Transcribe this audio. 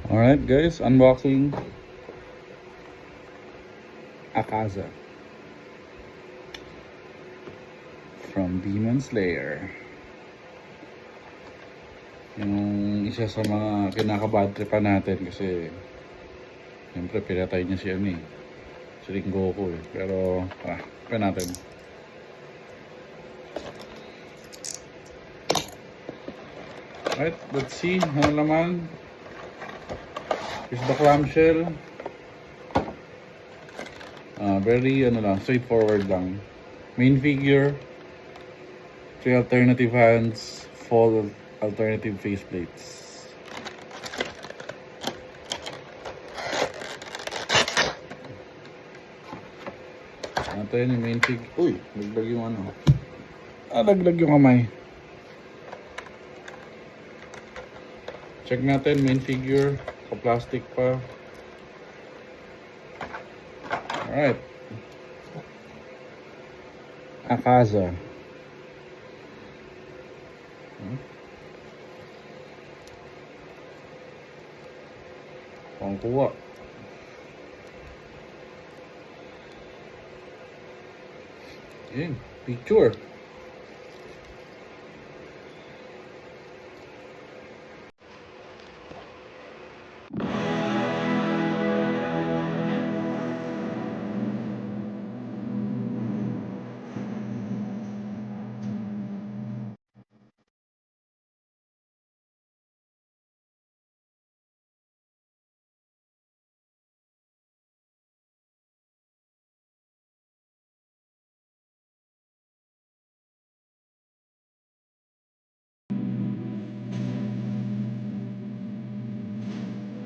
Alright guys, unboxing Akaza from Demon Slayer. Yung isa sa mga kinakabadtripan natin kasi siyempre pinatay niya si si Goku eh. Pero pa natin. Alright, let's see ano naman. Here's the clamshell. Very straightforward lang. Main figure, 3 alternative hands, 4 alternative faceplates. Natin yung main figure. Uy, naglag yung naglag yung kamay. Check natin main figure. Plastic pa. Alright. Akaza. Pangkuha. Yun. Picture.